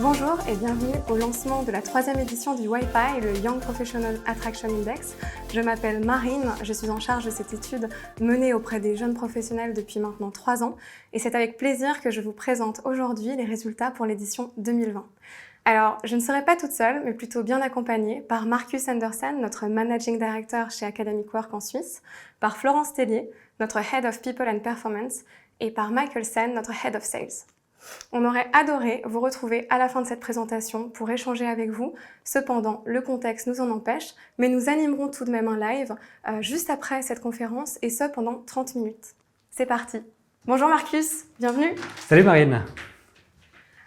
Bonjour et bienvenue au lancement de la 3e édition du YPI, le Young Professional Attraction Index. Je m'appelle Marine, je suis en charge de cette étude menée auprès des jeunes professionnels depuis maintenant 3 ans et c'est avec plaisir que je vous présente aujourd'hui les résultats pour l'édition 2020. Alors, je ne serai pas toute seule, mais plutôt bien accompagnée par Marcus Andersen, notre Managing Director chez Academic Work en Suisse, par Florence Tellier, notre Head of People and Performance, et par Michael Sen, notre Head of Sales. On aurait adoré vous retrouver à la fin de cette présentation pour échanger avec vous. Cependant, le contexte nous en empêche, mais nous animerons tout de même un live juste après cette conférence et ce pendant 30 minutes. C'est parti. Bonjour Marcus, bienvenue. Salut Marine.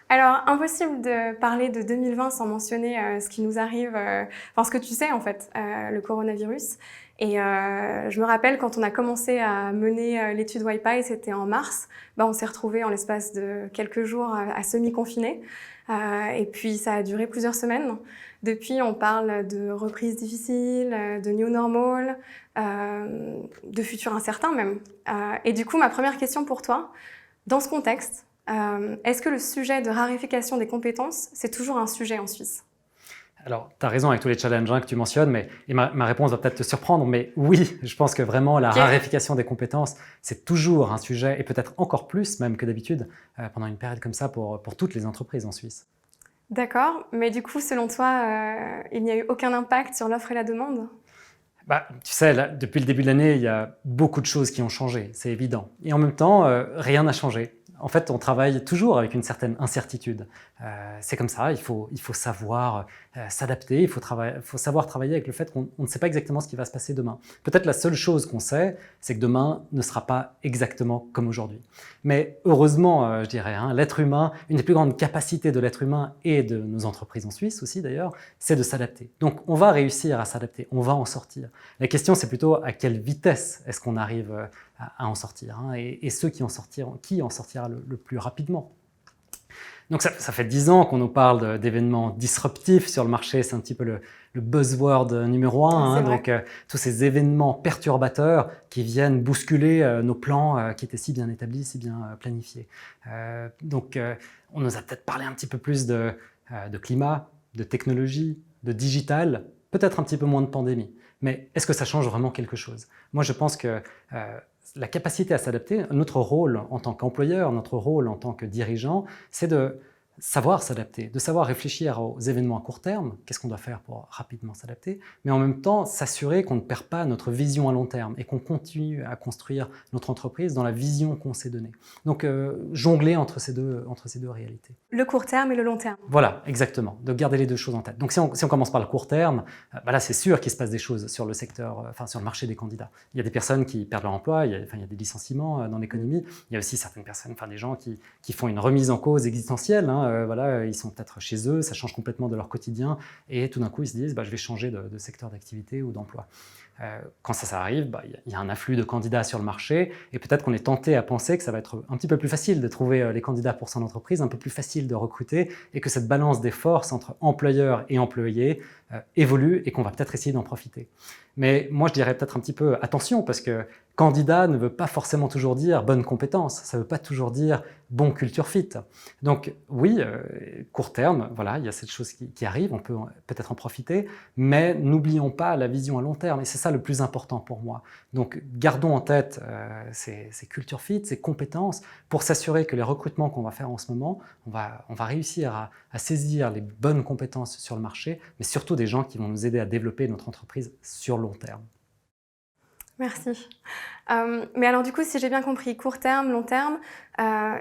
Alors, impossible de parler de 2020 sans mentionner ce qui nous arrive, ce que tu sais en fait, le coronavirus. Et je me rappelle quand on a commencé à mener l'étude YPI, c'était en mars, on s'est retrouvés en l'espace de quelques jours à semi-confinés. Et puis ça a duré plusieurs semaines. Depuis, on parle de reprise difficile, de new normal, de futur incertain même. Et du coup, ma première question pour toi, dans ce contexte, est-ce que le sujet de raréfaction des compétences, c'est toujours un sujet en Suisse ? Alors, tu as raison avec tous les challenges que tu mentionnes, et ma réponse va peut-être te surprendre, mais oui, je pense que vraiment la raréfaction des compétences, c'est toujours un sujet, et peut-être encore plus même que d'habitude, pendant une période comme ça pour toutes les entreprises en Suisse. D'accord, mais du coup, selon toi, il n'y a eu aucun impact sur l'offre et la demande ? Tu sais, là, depuis le début de l'année, il y a beaucoup de choses qui ont changé, c'est évident. Et en même temps, rien n'a changé. En fait, on travaille toujours avec une certaine incertitude. C'est comme ça, il faut savoir s'adapter, il faut savoir travailler avec le fait qu'on ne sait pas exactement ce qui va se passer demain. Peut-être la seule chose qu'on sait, c'est que demain ne sera pas exactement comme aujourd'hui. Mais heureusement, je dirais, l'être humain, une des plus grandes capacités de l'être humain et de nos entreprises en Suisse aussi d'ailleurs, c'est de s'adapter. Donc on va réussir à s'adapter, on va en sortir. La question, c'est plutôt à quelle vitesse est-ce qu'on arrive à en sortir, et ceux qui en sortira le plus rapidement. Donc ça fait 10 ans qu'on nous parle d'événements disruptifs sur le marché, c'est un petit peu le buzzword numéro 1, donc tous ces événements perturbateurs qui viennent bousculer nos plans qui étaient si bien établis, si bien planifiés. On nous a peut-être parlé un petit peu plus de climat, de technologie, de digital, peut-être un petit peu moins de pandémie. Mais est-ce que ça change vraiment quelque chose ? Moi, je pense que la capacité à s'adapter, notre rôle en tant qu'employeur, notre rôle en tant que dirigeant, c'est de savoir s'adapter, de savoir réfléchir aux événements à court terme, qu'est-ce qu'on doit faire pour rapidement s'adapter, mais en même temps s'assurer qu'on ne perd pas notre vision à long terme et qu'on continue à construire notre entreprise dans la vision qu'on s'est donnée. Donc jongler entre ces deux réalités. Le court terme et le long terme. Voilà, exactement, de garder les deux choses en tête. Donc si on commence par le court terme, là c'est sûr qu'il se passe des choses sur le secteur, sur le marché des candidats. Il y a des personnes qui perdent leur emploi, il y a des licenciements dans l'économie, il y a aussi certaines personnes, des gens qui font une remise en cause existentielle, ils sont peut-être chez eux, ça change complètement de leur quotidien et tout d'un coup ils se disent je vais changer de secteur d'activité ou d'emploi. Quand ça arrive, il y a un afflux de candidats sur le marché et peut-être qu'on est tenté à penser que ça va être un petit peu plus facile de trouver les candidats pour son entreprise, un peu plus facile de recruter et que cette balance des forces entre employeurs et employés évolue et qu'on va peut-être essayer d'en profiter. Mais moi, je dirais peut-être un petit peu attention parce que candidat ne veut pas forcément toujours dire bonne compétence, ça ne veut pas toujours dire bon culture fit. Donc oui, court terme, il y a cette chose qui arrive, on peut peut-être en profiter, mais n'oublions pas la vision à long terme et c'est ça le plus important pour moi. Donc gardons en tête ces culture fit, ces compétences pour s'assurer que les recrutements qu'on va faire en ce moment, on va réussir à saisir les bonnes compétences sur le marché, mais surtout des gens qui vont nous aider à développer notre entreprise sur long terme. Merci. Mais alors du coup, si j'ai bien compris, court terme, long terme,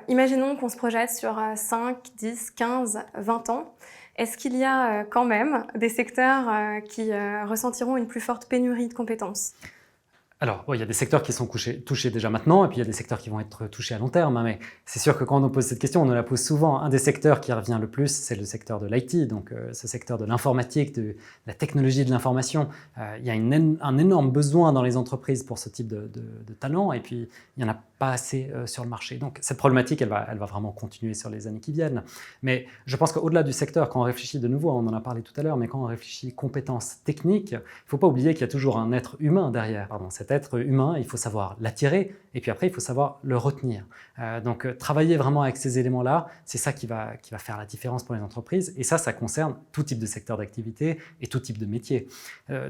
imaginons qu'on se projette sur 5, 10, 15, 20 ans. Est-ce qu'il y a quand même des secteurs qui ressentiront une plus forte pénurie de compétences ? Alors, il y a des secteurs qui sont touchés déjà maintenant, et puis il y a des secteurs qui vont être touchés à long terme. Mais c'est sûr que quand on nous pose cette question, on nous la pose souvent. Un des secteurs qui revient le plus, c'est le secteur de l'IT, donc ce secteur de l'informatique, de la technologie de l'information. Il y a un énorme besoin dans les entreprises pour ce type de talent, et puis il n'y en a pas assez sur le marché. Donc cette problématique, elle va vraiment continuer sur les années qui viennent. Mais je pense qu'au-delà du secteur, quand on réfléchit de nouveau, on en a parlé tout à l'heure, mais quand on réfléchit compétences techniques, il ne faut pas oublier qu'il y a toujours un être humain derrière. Cet être humain, il faut savoir l'attirer et puis après, il faut savoir le retenir. Donc, travailler vraiment avec ces éléments-là, c'est ça qui va faire la différence pour les entreprises. Et ça concerne tout type de secteur d'activité et tout type de métier.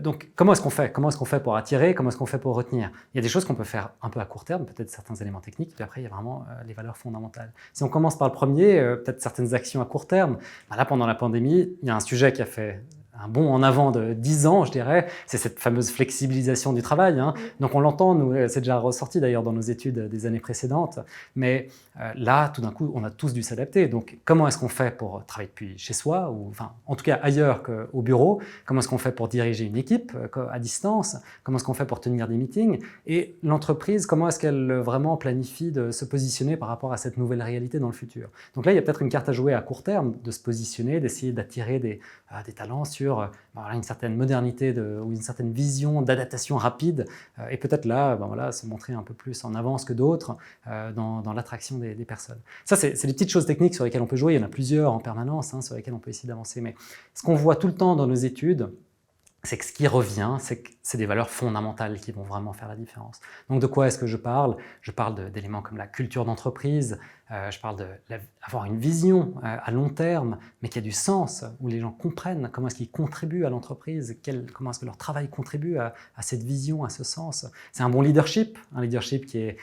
Donc, comment est-ce qu'on fait? Comment est-ce qu'on fait pour attirer? Comment est-ce qu'on fait pour retenir? Il y a des choses qu'on peut faire un peu à court terme, peut-être certains éléments techniques, puis après, il y a vraiment les valeurs fondamentales. Si on commence par le premier, peut-être certaines actions à court terme. Là, pendant la pandémie, il y a un sujet qui a fait un bond en avant de 10 ans, je dirais, c'est cette fameuse flexibilisation du travail. Donc on l'entend, nous, c'est déjà ressorti d'ailleurs dans nos études des années précédentes, mais là, tout d'un coup, on a tous dû s'adapter. Donc comment est-ce qu'on fait pour travailler depuis chez soi, ou enfin, en tout cas ailleurs qu'au bureau? Comment est-ce qu'on fait pour diriger une équipe à distance? Comment est-ce qu'on fait pour tenir des meetings? Et l'entreprise, comment est-ce qu'elle vraiment planifie de se positionner par rapport à cette nouvelle réalité dans le futur? Donc là, il y a peut-être une carte à jouer à court terme, de se positionner, d'essayer d'attirer des talents sur une certaine modernité ou une certaine vision d'adaptation rapide et peut-être là, se montrer un peu plus en avance que d'autres dans l'attraction des personnes. Ça, c'est des petites choses techniques sur lesquelles on peut jouer. Il y en a plusieurs en permanence sur lesquelles on peut essayer d'avancer. Mais ce qu'on voit tout le temps dans nos études, c'est que ce qui revient, c'est que c'est des valeurs fondamentales qui vont vraiment faire la différence. Donc de quoi est-ce que je parle? Je parle d'éléments comme la culture d'entreprise, je parle d'avoir une vision à long terme, mais qui a du sens, où les gens comprennent comment est-ce qu'ils contribuent à l'entreprise, comment est-ce que leur travail contribue à cette vision, à ce sens. C'est un bon leadership, un leadership qui est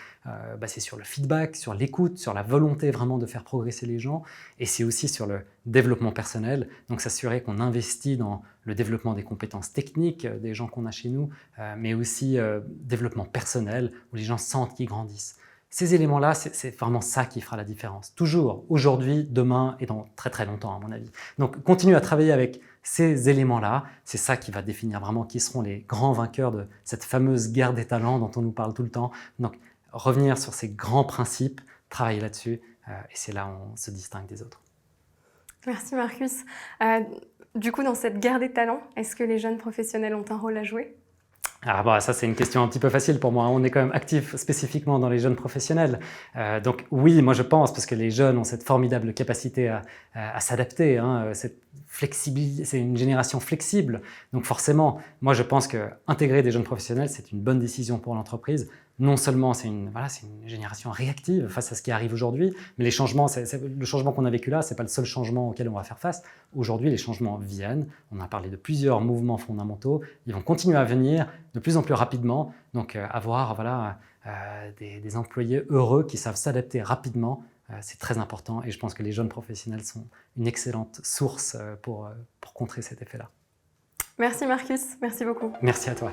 basé sur le feedback, sur l'écoute, sur la volonté vraiment de faire progresser les gens, et c'est aussi sur le développement personnel, donc s'assurer qu'on investit dans le développement des compétences techniques des gens qu'on a chez nous, mais aussi développement personnel, où les gens sentent qu'ils grandissent. Ces éléments-là, c'est vraiment ça qui fera la différence. Toujours, aujourd'hui, demain et dans très très longtemps, à mon avis. Donc, continue à travailler avec ces éléments-là. C'est ça qui va définir vraiment qui seront les grands vainqueurs de cette fameuse guerre des talents dont on nous parle tout le temps. Donc, revenir sur ces grands principes, travailler là-dessus, et c'est là où on se distingue des autres. Merci Marcus. Du coup, dans cette guerre des talents, est-ce que les jeunes professionnels ont un rôle à jouer? Ça, c'est une question un petit peu facile pour moi. On est quand même actif spécifiquement dans les jeunes professionnels. Donc oui, moi je pense, parce que les jeunes ont cette formidable capacité à s'adapter. Cette flexibilité, c'est une génération flexible. Donc forcément, moi je pense qu'intégrer des jeunes professionnels, c'est une bonne décision pour l'entreprise. Non seulement c'est une génération réactive face à ce qui arrive aujourd'hui, mais les changements, le changement qu'on a vécu là, ce n'est pas le seul changement auquel on va faire face. Aujourd'hui, les changements viennent. On a parlé de plusieurs mouvements fondamentaux. Ils vont continuer à venir de plus en plus rapidement. Donc avoir des employés heureux qui savent s'adapter rapidement, c'est très important. Et je pense que les jeunes professionnels sont une excellente source pour contrer cet effet-là. Merci Marcus, merci beaucoup. Merci à toi.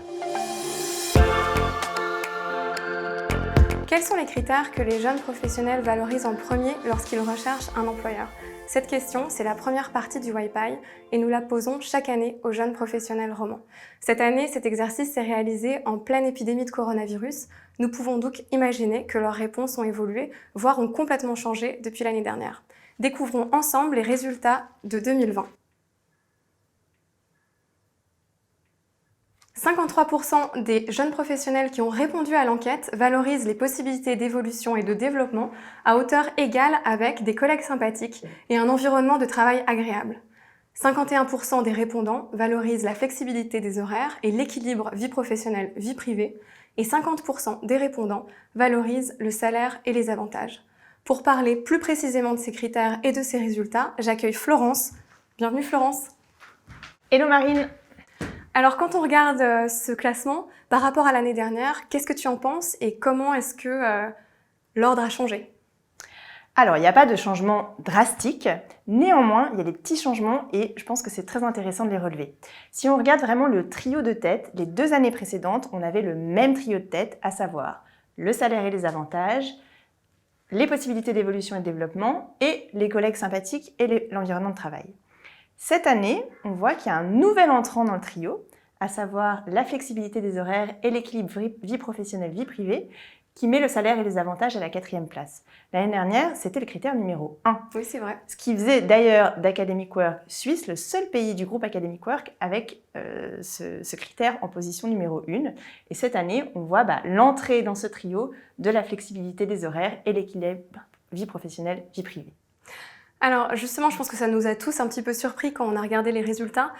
Quels sont les critères que les jeunes professionnels valorisent en premier lorsqu'ils recherchent un employeur? Cette question, c'est la première partie du YPI et nous la posons chaque année aux jeunes professionnels romans. Cette année, cet exercice s'est réalisé en pleine épidémie de coronavirus. Nous pouvons donc imaginer que leurs réponses ont évolué, voire ont complètement changé depuis l'année dernière. Découvrons ensemble les résultats de 2020. 53% des jeunes professionnels qui ont répondu à l'enquête valorisent les possibilités d'évolution et de développement à hauteur égale avec des collègues sympathiques et un environnement de travail agréable. 51% des répondants valorisent la flexibilité des horaires et l'équilibre vie professionnelle-vie privée et 50% des répondants valorisent le salaire et les avantages. Pour parler plus précisément de ces critères et de ces résultats, j'accueille Florence. Bienvenue Florence. Hello Marine. Alors quand on regarde ce classement par rapport à l'année dernière, qu'est-ce que tu en penses et comment est-ce que l'ordre a changé? Alors, il n'y a pas de changement drastique. Néanmoins, il y a des petits changements et je pense que c'est très intéressant de les relever. Si on regarde vraiment le trio de tête, les 2 années précédentes, on avait le même trio de tête, à savoir le salaire et les avantages, les possibilités d'évolution et de développement et les collègues sympathiques et l'environnement de travail. Cette année, on voit qu'il y a un nouvel entrant dans le trio, à savoir la flexibilité des horaires et l'équilibre vie professionnelle-vie privée, qui met le salaire et les avantages à la 4e place. L'année dernière, c'était le critère numéro 1. Oui, c'est vrai. Ce qui faisait d'ailleurs d'Academic Work Suisse le seul pays du groupe Academic Work avec ce critère en position numéro 1. Et cette année, on voit l'entrée dans ce trio de la flexibilité des horaires et l'équilibre vie professionnelle-vie privée. Alors justement, je pense que ça nous a tous un petit peu surpris quand on a regardé les résultats.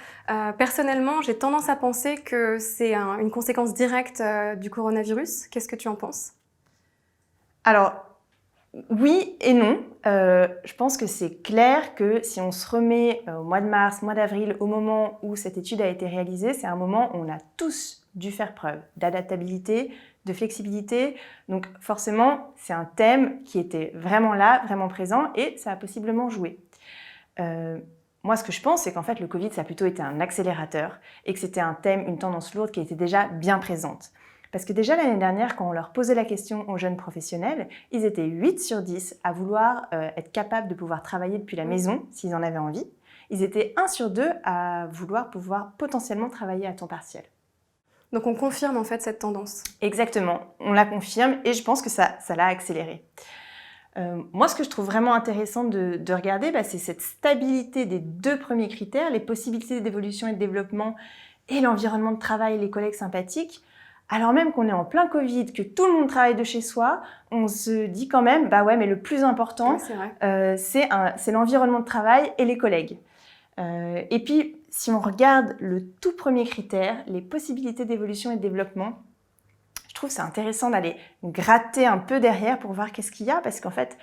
Personnellement, j'ai tendance à penser que c'est une conséquence directe du coronavirus. Qu'est-ce que tu en penses? Alors, oui et non. Je pense que c'est clair que si on se remet au mois de mars, mois d'avril, au moment où cette étude a été réalisée, c'est un moment où on a tous dû faire preuve d'adaptabilité, de flexibilité. Donc forcément, c'est un thème qui était vraiment là, vraiment présent, et ça a possiblement joué. Moi, ce que je pense, c'est qu'en fait, le Covid, ça a plutôt été un accélérateur et que c'était un thème, une tendance lourde qui était déjà bien présente. Parce que déjà l'année dernière, quand on leur posait la question aux jeunes professionnels, ils étaient 8 sur 10 à vouloir être capables de pouvoir travailler depuis la maison, s'ils en avaient envie. Ils étaient 1 sur 2 à vouloir pouvoir potentiellement travailler à temps partiel. Donc on confirme en fait cette tendance. Exactement, on la confirme et je pense que ça l'a accéléré. Moi, ce que je trouve vraiment intéressant de regarder, c'est cette stabilité des 2 premiers critères, les possibilités d'évolution et de développement et l'environnement de travail, les collègues sympathiques. Alors même qu'on est en plein Covid, que tout le monde travaille de chez soi, on se dit quand même, ouais, mais le plus important, c'est l'environnement de travail et les collègues. Et puis, si on regarde le tout premier critère, les possibilités d'évolution et de développement, je trouve c'est intéressant d'aller gratter un peu derrière pour voir qu'est-ce qu'il y a, parce qu'en fait,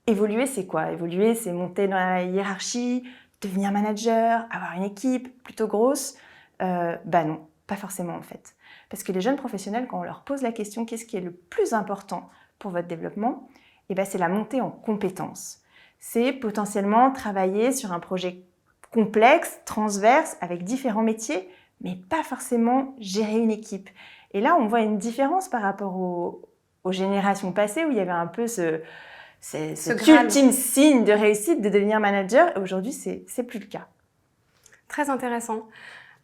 évoluer, c'est quoi? Évoluer, c'est monter dans la hiérarchie, devenir manager, avoir une équipe plutôt grosse. Non, pas forcément en fait. Parce que les jeunes professionnels, quand on leur pose la question qu'est-ce qui est le plus important pour votre développement, c'est la montée en compétences. C'est potentiellement travailler sur un projet complexe, transverse, avec différents métiers, mais pas forcément gérer une équipe. Et là, on voit une différence par rapport aux générations passées où il y avait un peu cet ultime signe de réussite de devenir manager. Et aujourd'hui, c'est plus le cas. Très intéressant.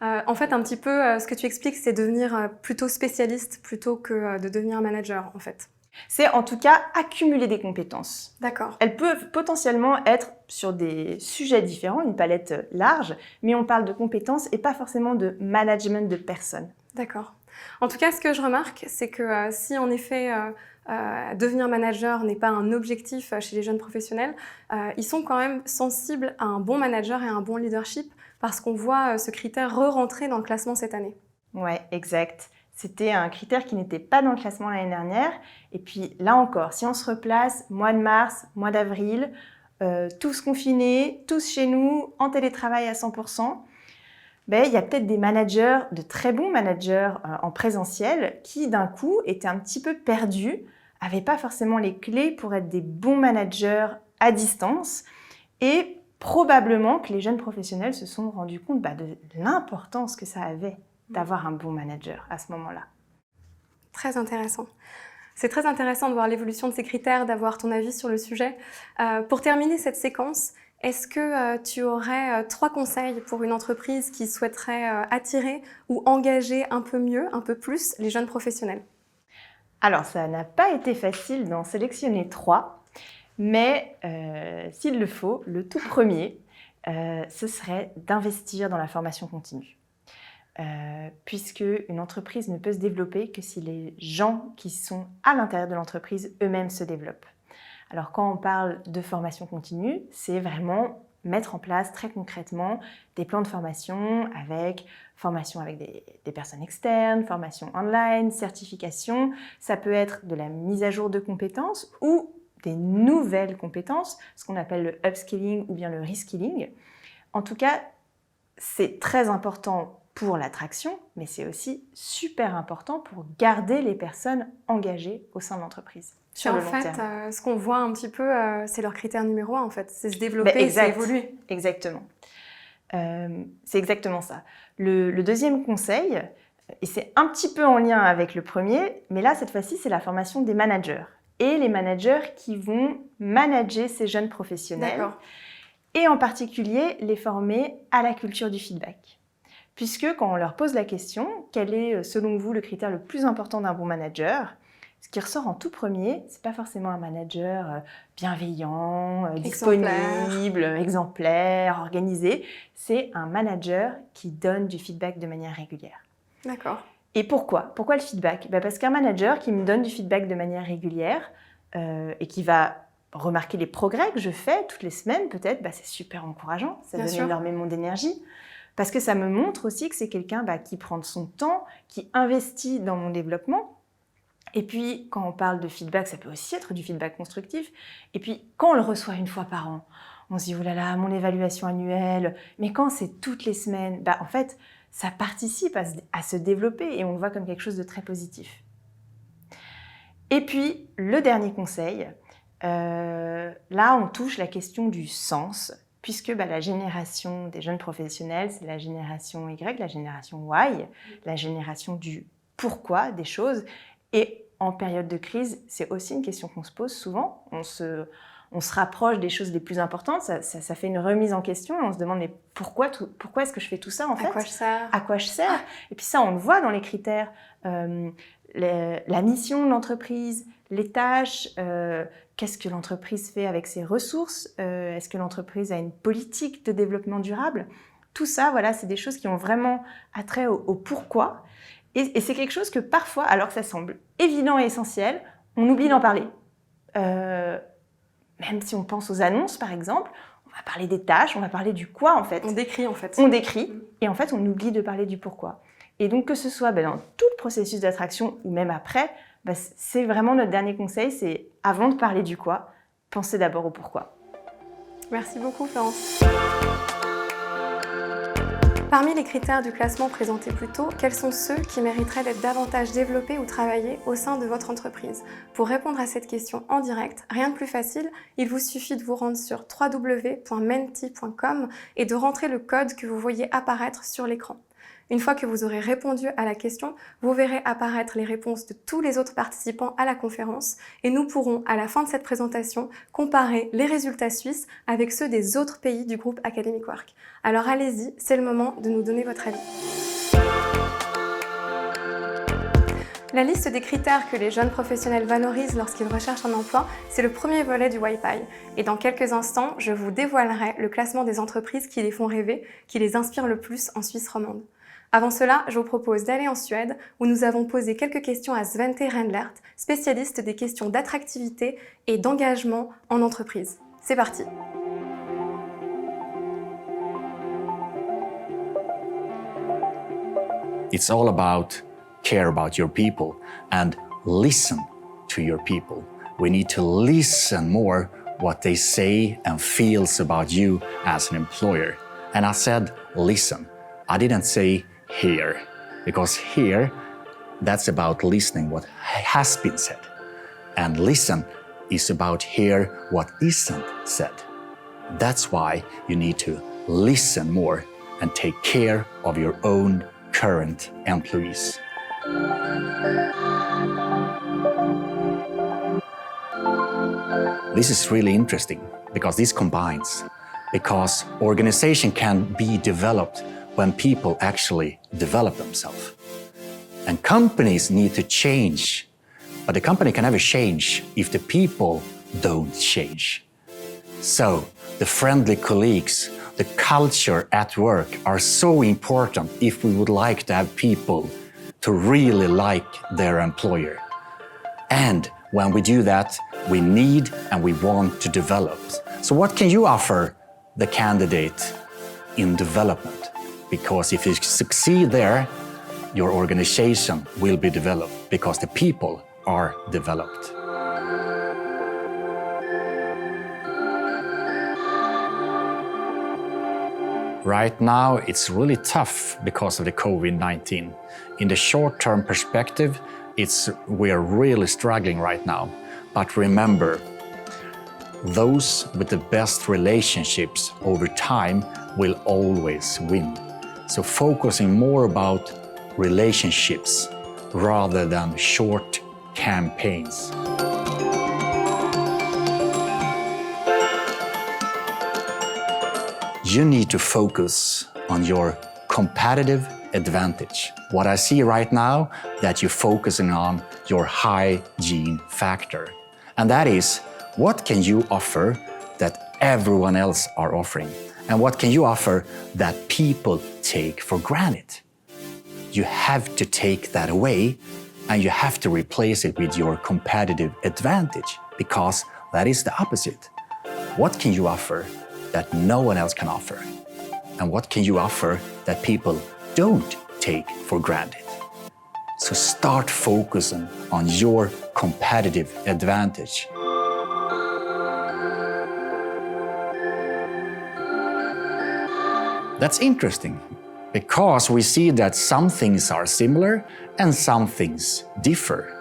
En fait, un petit peu, ce que tu expliques, c'est devenir plutôt spécialiste plutôt que de devenir manager, en fait. C'est en tout cas accumuler des compétences. D'accord. Elles peuvent potentiellement être sur des sujets différents, une palette large, mais on parle de compétences et pas forcément de management de personnes. D'accord. En tout cas, ce que je remarque, c'est que si en effet devenir manager n'est pas un objectif chez les jeunes professionnels, ils sont quand même sensibles à un bon manager et à un bon leadership parce qu'on voit ce critère re-rentrer dans le classement cette année. Ouais, exact. C'était un critère qui n'était pas dans le classement l'année dernière. Et puis là encore, si on se replace, mois de mars, mois d'avril, tous confinés, tous chez nous, en télétravail à 100%, il y a peut-être des managers, de très bons managers en présentiel qui d'un coup étaient un petit peu perdus, n'avaient pas forcément les clés pour être des bons managers à distance et probablement que les jeunes professionnels se sont rendus compte de l'importance que ça avait d'avoir un bon manager à ce moment-là. Très intéressant. C'est très intéressant de voir l'évolution de ces critères, d'avoir ton avis sur le sujet. Pour terminer cette séquence, est-ce que tu aurais 3 conseils pour une entreprise qui souhaiterait attirer ou engager un peu mieux, un peu plus les jeunes professionnels? Alors, ça n'a pas été facile d'en sélectionner 3, mais s'il le faut, le tout premier, ce serait d'investir dans la formation continue. Puisque une entreprise ne peut se développer que si les gens qui sont à l'intérieur de l'entreprise eux-mêmes se développent. Alors quand on parle de formation continue, c'est vraiment mettre en place très concrètement des plans de formation avec des personnes externes, formation online, certification. Ça peut être de la mise à jour de compétences ou des nouvelles compétences, ce qu'on appelle le upskilling ou bien le reskilling. En tout cas, c'est très important pour l'attraction, mais c'est aussi super important pour garder les personnes engagées au sein de l'entreprise sur le long terme. Ce qu'on voit un petit peu, c'est leur critère numéro 1 en fait, c'est se développer, c'est évoluer. Exactement. C'est exactement ça. Le deuxième conseil, et c'est un petit peu en lien avec le premier, mais là cette fois-ci c'est la formation des managers et les managers qui vont manager ces jeunes professionnels. D'accord. Et en particulier les former à la culture du feedback. Puisque quand on leur pose la question, quel est selon vous le critère le plus important d'un bon manager, ce qui ressort en tout premier, c'est pas forcément un manager bienveillant, disponible, exemplaire, organisé. C'est un manager qui donne du feedback de manière régulière. D'accord. Et pourquoi? Pourquoi le feedback? Parce qu'un manager qui me donne du feedback de manière régulière et qui va remarquer les progrès que je fais toutes les semaines, peut-être, c'est super encourageant, ça donne énormément d'énergie. Parce que ça me montre aussi que c'est quelqu'un qui prend de son temps, qui investit dans mon développement. Et puis, quand on parle de feedback, ça peut aussi être du feedback constructif. Et puis, quand on le reçoit une fois par an, on se dit « Oh là là, mon évaluation annuelle ». Mais quand c'est toutes les semaines, en fait, ça participe à se développer et on le voit comme quelque chose de très positif. Et puis, le dernier conseil, là, on touche la question du sens, puisque la génération des jeunes professionnels, c'est la génération Y, la génération Y, la génération du pourquoi des choses. Et en période de crise, c'est aussi une question qu'on se pose souvent. On se rapproche des choses les plus importantes, ça fait une remise en question, et on se demande mais pourquoi est-ce que je fais tout ça en fait ? À quoi je sers ? À quoi je sers ? Et puis ça, on le voit dans les critères. La mission de l'entreprise, les tâches, qu'est-ce que l'entreprise fait avec ses ressources, est-ce que l'entreprise a une politique de développement durable ? Tout ça, voilà, c'est des choses qui ont vraiment attrait au pourquoi. Et c'est quelque chose que parfois, alors que ça semble évident et essentiel, on oublie d'en parler. Même si on pense aux annonces, par exemple, on va parler des tâches, on va parler du quoi, en fait. On décrit, en fait. On décrit, et en fait, on oublie de parler du pourquoi. Et donc, que ce soit dans tout le processus d'attraction ou même après, c'est vraiment notre dernier conseil, c'est avant de parler du quoi, pensez d'abord au pourquoi. Merci beaucoup, Florence. Parmi les critères du classement présentés plus tôt, quels sont ceux qui mériteraient d'être davantage développés ou travaillés au sein de votre entreprise ? Pour répondre à cette question en direct, rien de plus facile, il vous suffit de vous rendre sur www.menti.com et de rentrer le code que vous voyez apparaître sur l'écran. Une fois que vous aurez répondu à la question, vous verrez apparaître les réponses de tous les autres participants à la conférence et nous pourrons, à la fin de cette présentation, comparer les résultats suisses avec ceux des autres pays du groupe Academic Work. Alors allez-y, c'est le moment de nous donner votre avis. La liste des critères que les jeunes professionnels valorisent lorsqu'ils recherchent un emploi, c'est le premier volet du YPI. Et dans quelques instants, je vous dévoilerai le classement des entreprises qui les font rêver, qui les inspirent le plus en Suisse romande. Avant cela, je vous propose d'aller en Suède, où nous avons posé quelques questions à Svante Rendlert, spécialiste des questions d'attractivité et d'engagement en entreprise. C'est parti! It's all about care about your people and listen to your people. We need to listen more what they say and feels about you as an employer. And I said listen. I didn't say hear, because hear, that's about listening what has been said. And listen is about hear what isn't said. That's why you need to listen more and take care of your own current employees. This is really interesting because this combines, because organization can be developed when people actually develop themselves. And companies need to change, but the company can never change if the people don't change. So the friendly colleagues, the culture at work are so important if we would like to have people to really like their employer. And when we do that, we need and we want to develop. So what can you offer the candidate in development? Because if you succeed there, your organization will be developed because the people are developed. Right now, it's really tough because of the COVID-19. In the short-term perspective, we're really struggling right now. But remember, those with the best relationships over time will always win. So focusing more about relationships rather than short campaigns. You need to focus on your competitive advantage. What I see right now, that you're focusing on your hygiene factor. And that is, what can you offer that everyone else are offering? And what can you offer that people take for granted? You have to take that away and you have to replace it with your competitive advantage, because that is the opposite. What can you offer that no one else can offer? And what can you offer that people don't take for granted? So start focusing on your competitive advantage. That's interesting because we see that some things are similar and some things differ.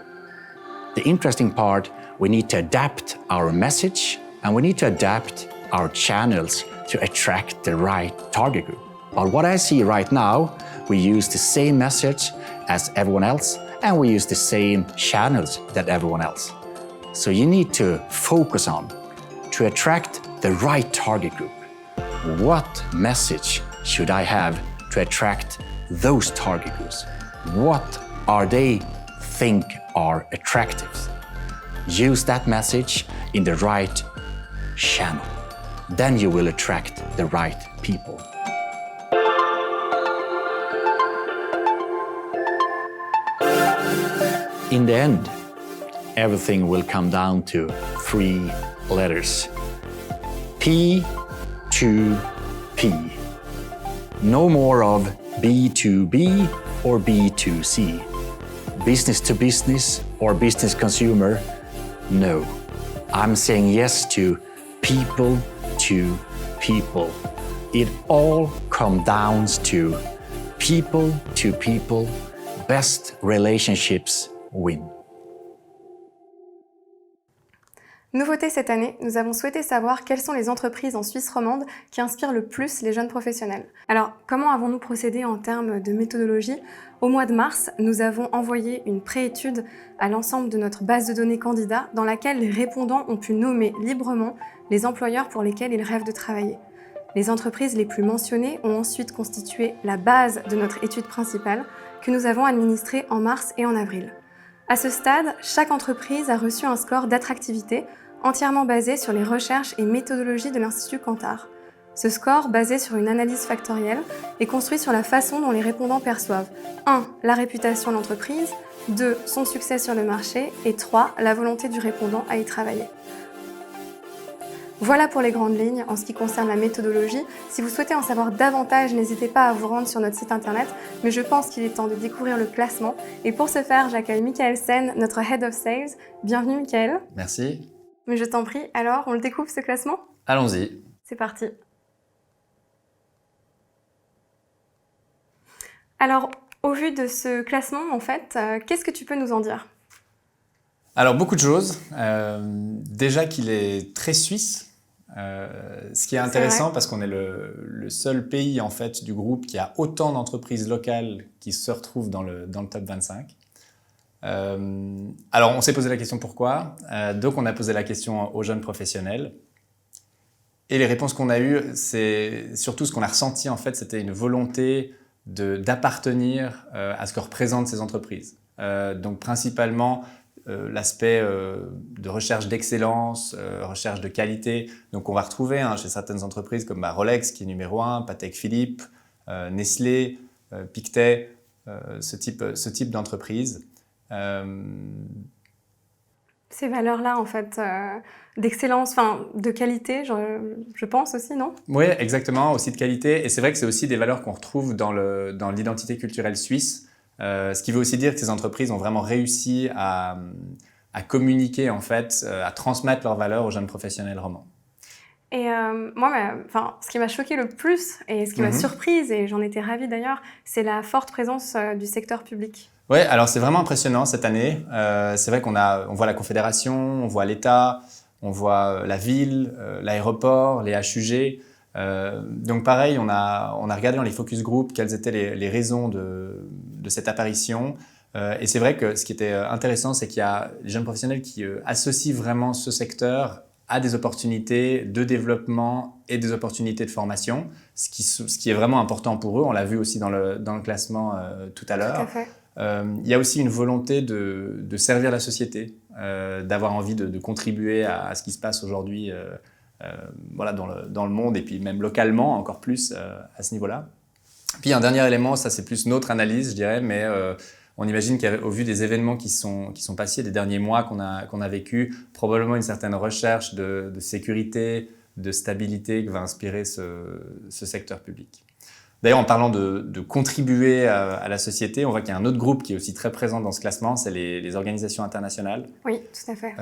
The interesting part, we need to adapt our message and we need to adapt our channels to attract the right target group. But what I see right now, we use the same message as everyone else and we use the same channels that everyone else. So you need to focus on to attract the right target group. What message should I have to attract those target groups? What are they think are attractive? Use that message in the right channel. Then you will attract the right people. In the end, everything will come down to 3 letters. P to P. No more of B2B or B2C. Business to business or business consumer. No. I'm saying yes to people. It all comes down to people. Best relationships win. Nouveauté cette année, nous avons souhaité savoir quelles sont les entreprises en Suisse romande qui inspirent le plus les jeunes professionnels. Alors, comment avons-nous procédé en termes de méthodologie? Au mois de mars, nous avons envoyé une préétude à l'ensemble de notre base de données candidats dans laquelle les répondants ont pu nommer librement les employeurs pour lesquels ils rêvent de travailler. Les entreprises les plus mentionnées ont ensuite constitué la base de notre étude principale que nous avons administrée en mars et en avril. À ce stade, chaque entreprise a reçu un score d'attractivité entièrement basé sur les recherches et méthodologies de l'Institut Kantar. Ce score, basé sur une analyse factorielle, est construit sur la façon dont les répondants perçoivent 1. La réputation de l'entreprise, 2. Son succès sur le marché et 3. La volonté du répondant à y travailler. Voilà pour les grandes lignes en ce qui concerne la méthodologie. Si vous souhaitez en savoir davantage, n'hésitez pas à vous rendre sur notre site internet, mais je pense qu'il est temps de découvrir le classement. Et pour ce faire, j'accueille Michael Sen, notre Head of Sales. Bienvenue Michael. Merci. Mais je t'en prie, alors on le découvre ce classement? Allons-y. C'est parti. Alors, au vu de ce classement, en fait, qu'est-ce que tu peux nous en dire? Alors, beaucoup de choses. Déjà qu'il est très suisse, ce qui est intéressant parce qu'on est le seul pays en fait, du groupe qui a autant d'entreprises locales qui se retrouvent dans le top 25. Alors, on s'est posé la question pourquoi. Donc, on a posé la question aux jeunes professionnels. Et les réponses qu'on a eues, c'est surtout ce qu'on a ressenti, en fait, c'était une volonté d'appartenir à ce que représentent ces entreprises. Donc, principalement, l'aspect de recherche d'excellence, recherche de qualité. Donc, on va retrouver chez certaines entreprises comme Rolex, qui est numéro 1, Patek Philippe, Nestlé, Pictet, ce type d'entreprise. Ces valeurs-là, en fait, d'excellence, de qualité, je pense aussi, non? Oui, exactement, aussi de qualité. Et c'est vrai que c'est aussi des valeurs qu'on retrouve dans l'identité culturelle suisse. Ce qui veut aussi dire que ces entreprises ont vraiment réussi à communiquer, en fait, à transmettre leurs valeurs aux jeunes professionnels romans. Et moi, ce qui m'a choqué le plus et ce qui m'a surprise, et j'en étais ravie d'ailleurs, c'est la forte présence du secteur public. Oui, alors c'est vraiment impressionnant cette année. C'est vrai qu'on voit la Confédération, on voit l'État, on voit la ville, l'aéroport, les HUG. Donc pareil, on a regardé dans les focus group quelles étaient les raisons de cette apparition. Et c'est vrai que ce qui était intéressant, c'est qu'il y a les jeunes professionnels qui associent vraiment ce secteur à des opportunités de développement et des opportunités de formation, ce qui est vraiment important pour eux. On l'a vu aussi dans le classement tout à l'heure. Tout à fait. Il y a aussi une volonté de servir la société, d'avoir envie de contribuer à ce qui se passe aujourd'hui dans le monde et puis même localement encore plus à ce niveau-là. Puis un dernier élément, ça c'est plus notre analyse je dirais, mais On imagine qu'au vu des événements qui sont passés, des derniers mois qu'on a vécu, probablement une certaine recherche de sécurité, de stabilité qui va inspirer ce secteur public. D'ailleurs, en parlant de contribuer à la société, on voit qu'il y a un autre groupe qui est aussi très présent dans ce classement, c'est les organisations internationales. Oui, tout à fait.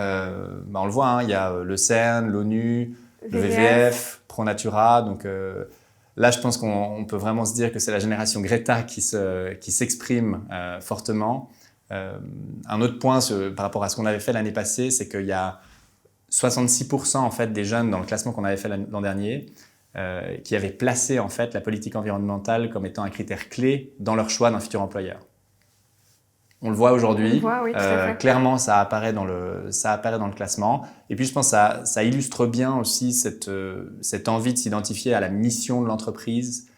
On le voit, hein, il y a le CERN, l'ONU, le WWF, ProNatura. Donc là, je pense qu'on peut vraiment se dire que c'est la génération Greta qui s'exprime fortement. Un autre point par rapport à ce qu'on avait fait l'année passée, c'est qu'il y a 66% en fait, des jeunes dans le classement qu'on avait fait l'an dernier qui avaient placé en fait, la politique environnementale comme étant un critère clé dans leur choix d'un futur employeur. On le voit aujourd'hui, oui, clairement ça apparaît dans le classement. Et puis je pense que ça illustre bien aussi cette envie de s'identifier à la mission de l'entreprise,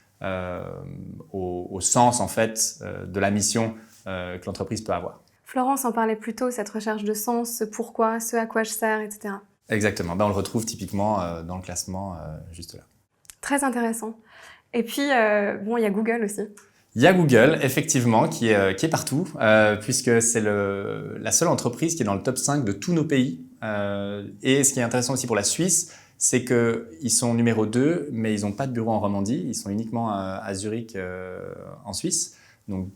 au sens en fait, de la mission que l'entreprise peut avoir. Florence en parlait plus tôt, cette recherche de sens, ce pourquoi, ce à quoi je sers, etc. Exactement, on le retrouve typiquement dans le classement juste là. Très intéressant. Et puis, il y a Google aussi. Il y a Google, effectivement, qui est partout, puisque c'est la seule entreprise qui est dans le top 5 de tous nos pays. Et ce qui est intéressant aussi pour la Suisse, c'est qu'ils sont numéro 2, mais ils n'ont pas de bureau en Romandie, ils sont uniquement à Zurich, en Suisse. Donc,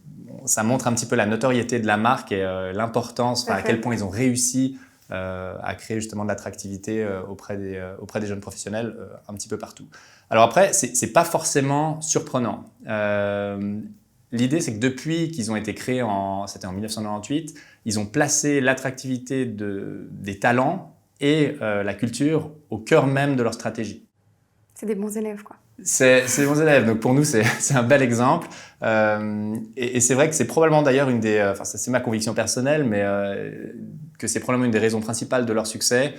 ça montre un petit peu la notoriété de la marque et l'importance, à quel point ils ont réussi à créer justement de l'attractivité auprès des jeunes professionnels un petit peu partout. Alors après, c'est pas forcément surprenant. L'idée, c'est que depuis qu'ils ont été créés, c'était en 1998, ils ont placé l'attractivité des talents et la culture au cœur même de leur stratégie. C'est des bons élèves, quoi. C'est des bons élèves, donc pour nous c'est un bel exemple et c'est vrai que c'est probablement d'ailleurs c'est ma conviction personnelle, mais que c'est probablement une des raisons principales de leur succès,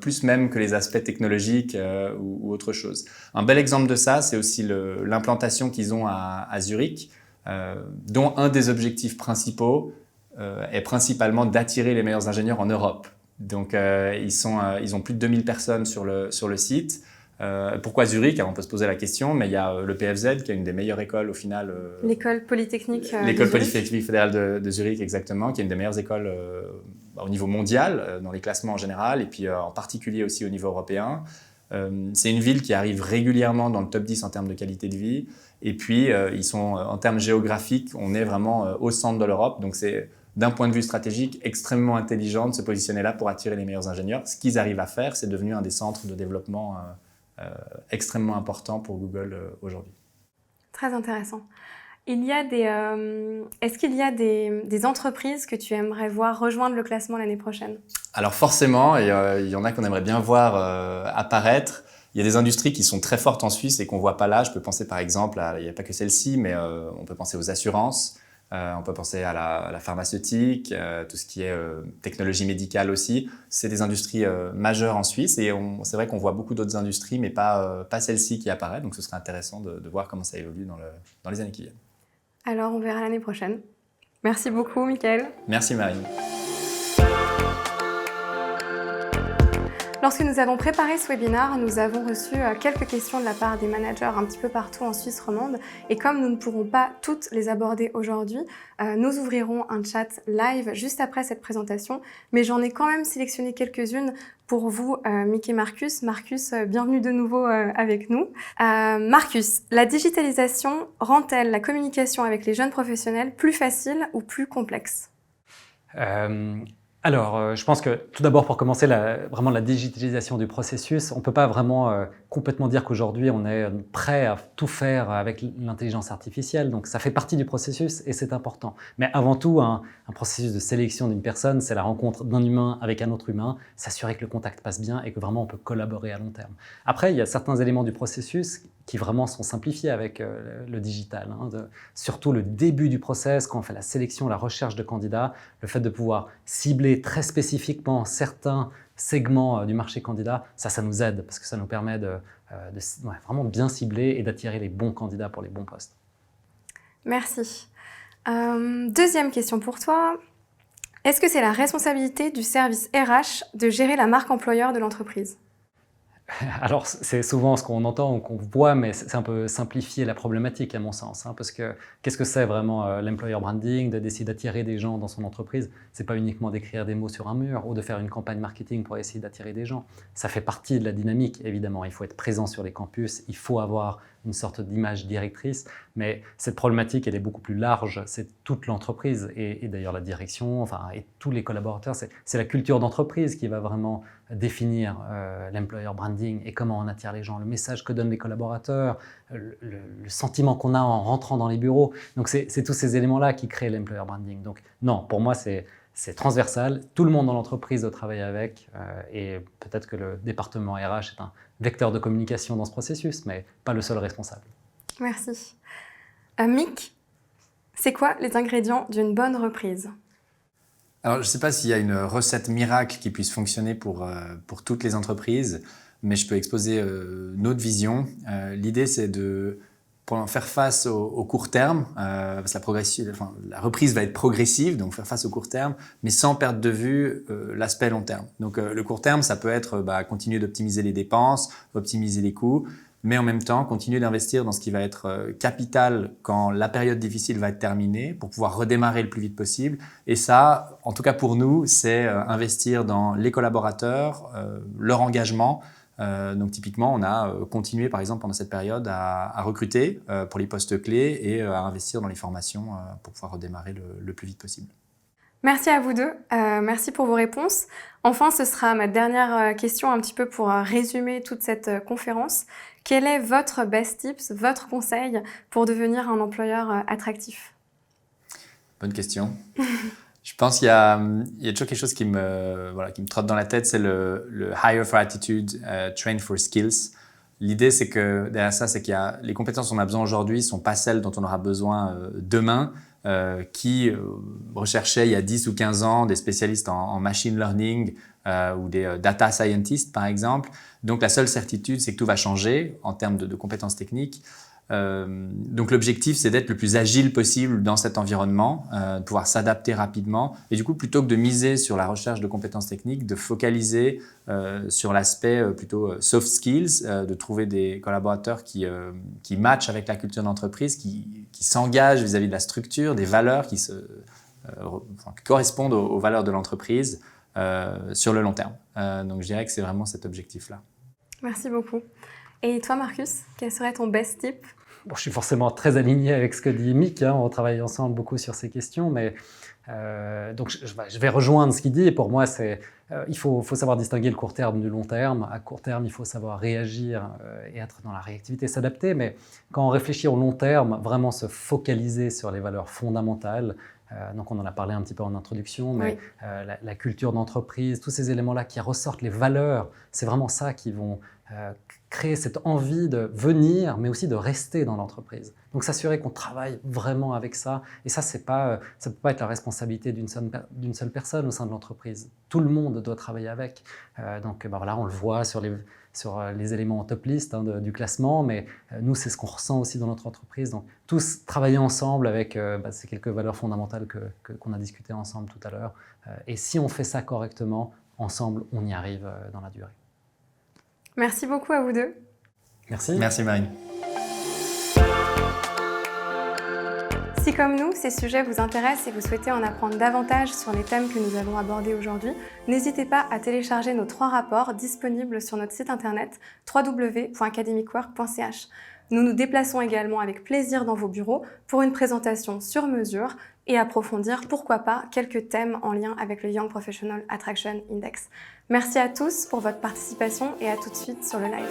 plus même que les aspects technologiques ou autre chose. Un bel exemple de ça, c'est aussi l'implantation qu'ils ont à Zurich, dont un des objectifs principaux est principalement d'attirer les meilleurs ingénieurs en Europe. Donc ils ont plus de 2000 personnes sur le site. Pourquoi Zurich? Alors on peut se poser la question, mais il y a le PFZ qui est une des meilleures écoles au final. L'école polytechnique. L'école polytechnique fédérale de Zurich, exactement, qui est une des meilleures écoles au niveau mondial, dans les classements en général, et puis en particulier aussi au niveau européen. C'est une ville qui arrive régulièrement dans le top 10 en termes de qualité de vie. Et puis ils sont en termes géographiques, on est vraiment au centre de l'Europe, donc c'est d'un point de vue stratégique extrêmement intelligent de se positionner là pour attirer les meilleurs ingénieurs. Ce qu'ils arrivent à faire, c'est devenu un des centres de développement extrêmement important pour Google aujourd'hui. Très intéressant. Est-ce qu'il y a des entreprises que tu aimerais voir rejoindre le classement l'année prochaine? Alors forcément, il y en a qu'on aimerait bien voir apparaître. Il y a des industries qui sont très fortes en Suisse et qu'on ne voit pas là. Je peux penser par exemple, il n'y a pas que celle-ci, mais on peut penser aux assurances. On peut penser à la pharmaceutique, tout ce qui est technologie médicale aussi. C'est des industries majeures en Suisse et c'est vrai qu'on voit beaucoup d'autres industries, mais pas celle-ci qui apparaît. Donc ce serait intéressant de voir comment ça évolue dans les années qui viennent. Alors on verra l'année prochaine. Merci beaucoup, Mickaël. Merci, Marine. Lorsque nous avons préparé ce webinaire, nous avons reçu quelques questions de la part des managers un petit peu partout en Suisse romande. Et comme nous ne pourrons pas toutes les aborder aujourd'hui, nous ouvrirons un chat live juste après cette présentation. Mais j'en ai quand même sélectionné quelques-unes pour vous, Mick et Marcus. Marcus, bienvenue de nouveau avec nous. Marcus, la digitalisation rend-elle la communication avec les jeunes professionnels plus facile ou plus complexe? Alors, je pense que tout d'abord, pour commencer, vraiment la digitalisation du processus, on ne peut pas vraiment complètement dire qu'aujourd'hui, on est prêt à tout faire avec l'intelligence artificielle. Donc, ça fait partie du processus et c'est important. Mais avant tout, un processus de sélection d'une personne, c'est la rencontre d'un humain avec un autre humain, s'assurer que le contact passe bien et que vraiment on peut collaborer à long terme. Après, il y a certains éléments du processus qui vraiment sont simplifiés avec le digital. Surtout le début du process, quand on fait la sélection, la recherche de candidats, le fait de pouvoir cibler très spécifiquement certains segments du marché candidat, ça nous aide parce que ça nous permet de vraiment bien cibler et d'attirer les bons candidats pour les bons postes. Merci. Deuxième question pour toi. Est-ce que c'est la responsabilité du service RH de gérer la marque employeur de l'entreprise? Alors, c'est souvent ce qu'on entend ou qu'on voit, mais c'est un peu simplifier la problématique à mon sens. Parce que qu'est-ce que c'est vraiment l'employer branding, de décider d'attirer des gens dans son entreprise? C'est pas uniquement d'écrire des mots sur un mur ou de faire une campagne marketing pour essayer d'attirer des gens. Ça fait partie de la dynamique, évidemment. Il faut être présent sur les campus, il faut avoir une sorte d'image directrice, mais cette problématique, elle est beaucoup plus large. C'est toute l'entreprise et d'ailleurs la direction, et tous les collaborateurs. C'est la culture d'entreprise qui va vraiment définir l'employer branding et comment on attire les gens, le message que donnent les collaborateurs, le sentiment qu'on a en rentrant dans les bureaux. Donc c'est tous ces éléments-là qui créent l'employer branding. Donc non, pour moi c'est transversal, tout le monde dans l'entreprise doit travailler avec et peut-être que le département RH est un vecteur de communication dans ce processus, mais pas le seul responsable. Merci. Mick, c'est quoi les ingrédients d'une bonne reprise? Alors, je ne sais pas s'il y a une recette miracle qui puisse fonctionner pour toutes les entreprises, mais je peux exposer notre vision. L'idée, c'est pour faire face au court terme, parce que la reprise va être progressive, donc faire face au court terme, mais sans perdre de vue l'aspect long terme. Donc, le court terme, ça peut être continuer d'optimiser les dépenses, optimiser les coûts, mais en même temps, continuer d'investir dans ce qui va être capital quand la période difficile va être terminée pour pouvoir redémarrer le plus vite possible. Et ça, en tout cas pour nous, c'est investir dans les collaborateurs, leur engagement. Donc typiquement, on a continué par exemple pendant cette période à recruter pour les postes clés et à investir dans les formations pour pouvoir redémarrer le plus vite possible. Merci à vous deux, merci pour vos réponses. Enfin, ce sera ma dernière question un petit peu pour résumer toute cette conférence. Quel est votre best tips, votre conseil pour devenir un employeur attractif? Bonne question. Je pense qu'il y a toujours quelque chose qui me trotte dans la tête, c'est le hire for attitude, train for skills. L'idée, c'est que derrière ça, c'est qu'il y a les compétences dont on a besoin aujourd'hui ne sont pas celles dont on aura besoin demain. Qui recherchaient il y a 10 ou 15 ans des spécialistes en machine learning ou des data scientists, par exemple. Donc, la seule certitude, c'est que tout va changer en termes de compétences techniques. Donc, l'objectif, c'est d'être le plus agile possible dans cet environnement, de pouvoir s'adapter rapidement. Et du coup, plutôt que de miser sur la recherche de compétences techniques, de focaliser sur l'aspect plutôt soft skills, de trouver des collaborateurs qui matchent avec la culture d'entreprise, qui s'engagent vis-à-vis de la structure, des valeurs qui correspondent aux valeurs de l'entreprise sur le long terme. Donc, je dirais que c'est vraiment cet objectif-là. Merci beaucoup. Et toi, Marcus, quel serait ton best tip? Bon, je suis forcément très aligné avec ce que dit Mick, on travaille ensemble beaucoup sur ces questions, mais donc je vais rejoindre ce qu'il dit. Et pour moi, il faut savoir distinguer le court terme du long terme. À court terme, il faut savoir réagir et être dans la réactivité, s'adapter. Mais quand on réfléchit au long terme, vraiment se focaliser sur les valeurs fondamentales. Donc on en a parlé un petit peu en introduction, mais oui. La culture d'entreprise, tous ces éléments-là qui ressortent, les valeurs, c'est vraiment ça qui vont créer cette envie de venir, mais aussi de rester dans l'entreprise. Donc s'assurer qu'on travaille vraiment avec ça. Et ça, ça ne peut pas être la responsabilité d'une seule personne au sein de l'entreprise. Tout le monde doit travailler avec. Donc voilà, on le voit sur les éléments en top list du classement, mais nous, c'est ce qu'on ressent aussi dans notre entreprise. Donc tous travailler ensemble avec ces quelques valeurs fondamentales qu'on a discutées ensemble tout à l'heure. Et si on fait ça correctement, ensemble, on y arrive dans la durée. Merci beaucoup à vous deux. Merci. Merci Marine. Si comme nous, ces sujets vous intéressent et vous souhaitez en apprendre davantage sur les thèmes que nous avons abordés aujourd'hui, n'hésitez pas à télécharger nos 3 rapports disponibles sur notre site internet www.academicwork.ch. Nous nous déplaçons également avec plaisir dans vos bureaux pour une présentation sur mesure et approfondir, pourquoi pas, quelques thèmes en lien avec le Young Professional Attraction Index. Merci à tous pour votre participation et à tout de suite sur le live.